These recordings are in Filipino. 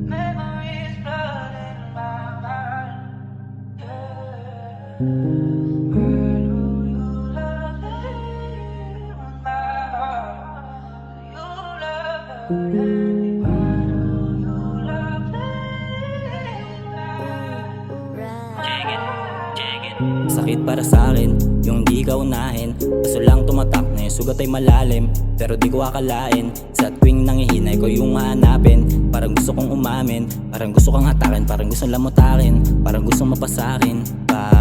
Memories flooding my mind. Where do you love living with my heart? You love hurting. Why do you love living with Sakit para sa akin, yung di ka unahin. Kaso lang tumatak na yung sugat ay malalim. Pero di ko akalain, sa tuwing nangihinay ko yung hahanapin. Parang gusto kong umamin, parang gusto kang hatakin, parang gustong lamutakin, parang gustong mapasakin pa.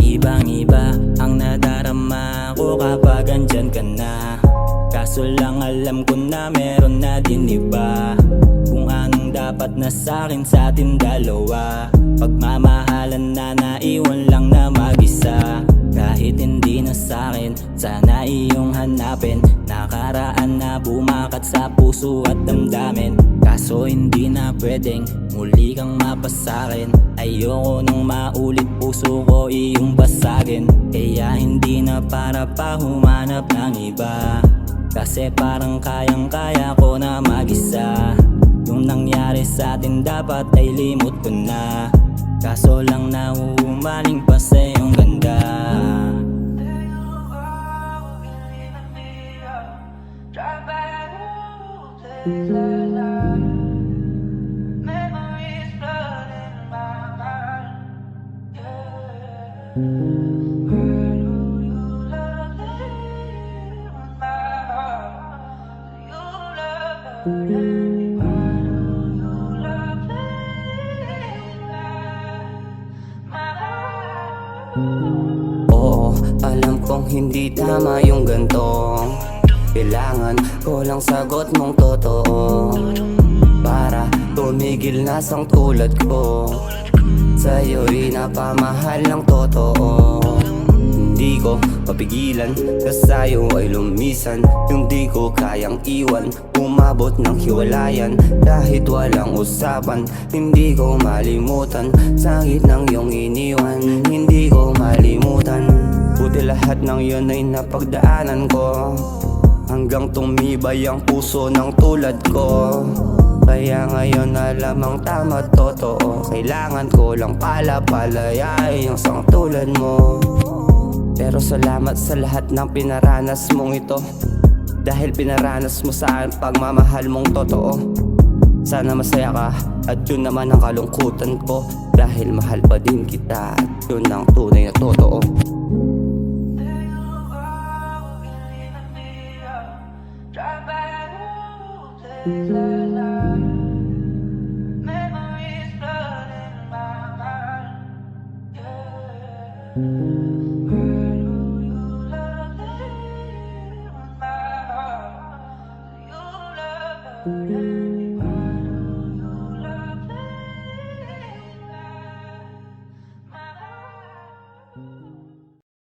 Ibang iba ang nadarama ko kapag andyan ka na. Kaso lang alam ko na meron na din iba. Kung anong dapat na sa'kin sa atin dalawa. Pagmamahalan na naiwan lang na mag-isa. Kahit hindi na sa'kin, sana iyong hanapin. Nakaraan na bumakat sa puso at damdamin. Kaso hindi na pwedeng muli kang mapasakin. Ayoko nung maulit puso ko iyong basagin. Kaya hindi na para pa humanap ng iba. Kasi parang kayang-kaya ko na mag-isa. Yung nangyari sa atin dapat ay limot ko na. Kaso lang nauumaling pa sa iyong ganda. Memories flooding my mind. Where do you love living with my heart? You love hurting. Why do you love living with my heart? Oo, alam kong hindi tama yung ganto. Kailangan ko lang sagot mong totoo para tumigil na sang tulad ko. Sa'yo'y napamahal ng totoo. Hindi ko mapigilan na sa'yo ay lumisan. Yung di ko kayang iwan, umabot ng hiwalayan. Kahit walang usapan, hindi ko malimutan. Sakit ng iyong iniwan, hindi ko malimutan. Buti lahat ng yun ay napagdaanan ko, hanggang tumibay ang puso ng tulad ko. Kaya ngayon alam ang tama at totoo. Kailangan ko lang palayain yung sang tulad mo. Pero salamat sa lahat ng pinaranas mong ito, dahil pinaranas mo sa akin pagmamahal mong totoo. Sana masaya ka at yun naman ang kalungkutan ko, dahil mahal pa din kita at yun ang tunay na totoo. Memories flooding my mind.